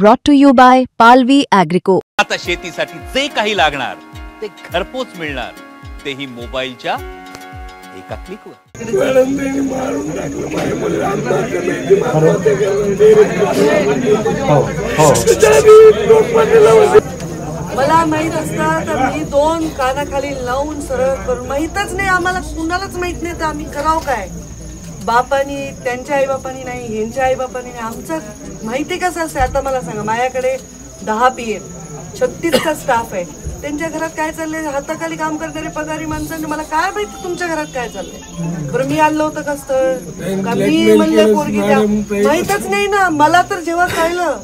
Brought to you by Palvi Agrico. आता शेतीसाठी जे काही लागणार ते घरपोच मिळणार, तेही मोबाईलच्या एका क्लिकवर. मला माहित असतं तर मी दोन कानाखाली लावून सरळ करून, माहितच नाही आम्हाला, कुणालाच माहित नाही तर आम्ही करावं काय? बापानी, त्यांच्या आई बापानी नाही, यांच्या आई बापानी नाही, आमचं माहिती कसं असतं. आता मला सांगा, माझ्याकडे 10 PM 36चा स्टाफ आहे. त्यांच्या घरात काय चाललंय, हाताखाली काम करणारे पगारी माणसांनी मला काय माहिती तुमच्या घरात काय चाललंय? बरं मी आलो होतं कसं का, मी म्हणले पोरगी द्या, माहितच नाही ना मला. तर जेव्हा कळलं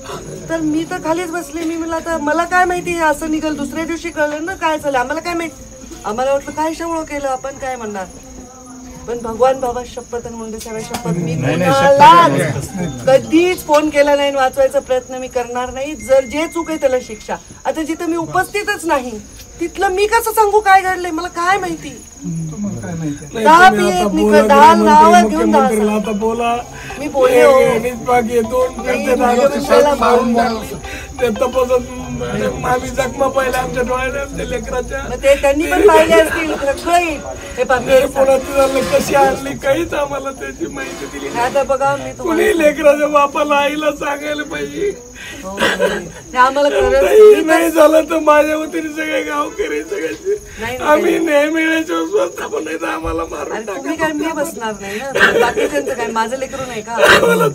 तर मी तर खालीच बसले. मी म्हणलं आता मला काय माहिती हे असं निघाल. दुसऱ्या दिवशी कळलं ना काय झालं, आम्हाला काय माहिती. आम्हाला वाटलं काय शामुळं केलं, आपण काय म्हणणार. पण भगवान बाबा शपथ आणि मुंडे साहेब शपथ, मी कुणालाच कधीच फोन केला नाही, वाचवायचा प्रयत्न मी करणार नाही. जर जे चूक आहे त्याला शिक्षा. आता जिथं मी उपस्थितच नाही तिथलं मी कसं सांगू काय घडलंय, मला काय माहिती. 10 PM मी 10 नावं घेऊन बोला, मी बोलले आम्ही जखमा पाहिल्या आमच्या डोळ्याने लेकराच्या, ते त्यांनी पण पाहिले असतील कशी आणली काहीच आम्हाला त्याची माहिती दिली. आता बघा मी तुम्ही लेकराच्या बापाला आईला सांगायला पाहिजे. आम्हाला नाही झालं तर माझ्या वतीने सगळे गावकरी सगळ्याचे आम्ही नेहमी स्वतः पण नाही तर आम्हाला मारून तुम्ही काय, मी बसणार नाही ना. बाकीच्यांचं काय, माझं लेकरू नाही का?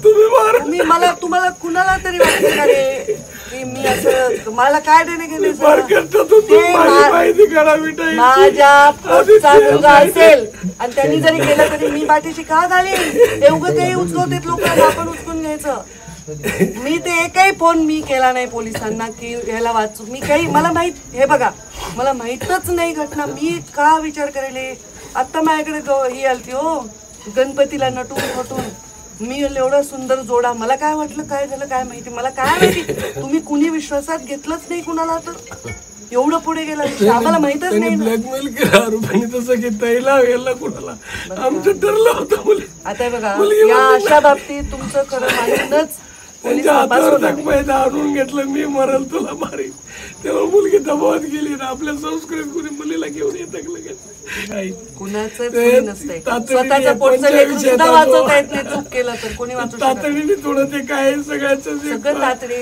तुम्ही मारून मला तुम्हाला कुणाला तरी वाटतं का रे की मी असं, मला काय देणे घेणे. माझ्या पोटचा मुलगा असेल आणि त्यांनी जरी केलं तरी मी बाटीची का घालीन? एवढं काही उचलवतेत लोकांना, आपण उचलून घ्यायचं. मी ते एकही फोन मी केला नाही पोलिसांना की ह्याला वाचू. मी काही, मला माहित, हे बघा मला माहितच नाही घटना. मी का विचार करायले. आता माझ्याकडे ही आलती हो गणपतीला नटून फटून, मी एवढा सुंदर जोडा. मला काय वाटलं काय झालं काय माहिती, मला काय माहिती. तुम्ही कुणी विश्वासात घेतलंच नाही कुणाला, तर एवढं पुढे गेला आम्हाला माहितच नाही. ब्लॅकमेल केला आरोपांनी तसं की तैला गेला कुणाला, आमचं ठरलं होतं. आता बघा या अशा बाबतीत तुमचं खरं मानूनच त्यांच्या हातावर जखमा आणून घेतलं, मी मरल तुला मारी. तेव्हा मुलगी दबावात गेली ना. आपल्या संस्कृतीत कुणी मुलीला घेऊन येतं लगेच. कुणाचं नसतंय, स्वतःच्या पोटचं लेकरू सुद्धा वाचवता येत नाही. चूक केलं तर कोणी वाचू शकत. तातडीने थोडं ते काय सगळ्याचं सगळं तातडी.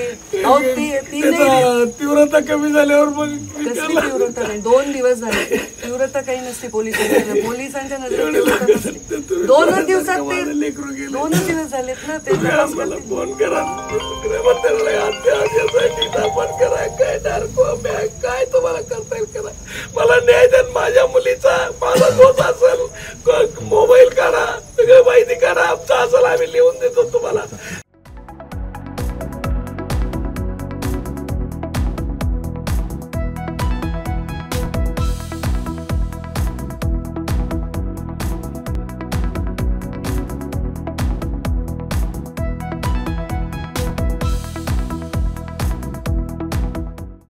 तीव्रता कमी झाल्यावर मग कसली तीव्रता नाही. 2 दिवस झाले, तीव्रता काही नसते पोलिसांच्या नजरेत. 2 दिवसात ते 2 दिवस झालेत ना. ते फोन करा काय तुम्हाला करता येईल करा. मला न्याय द्या माझ्या मुलीचा, माझा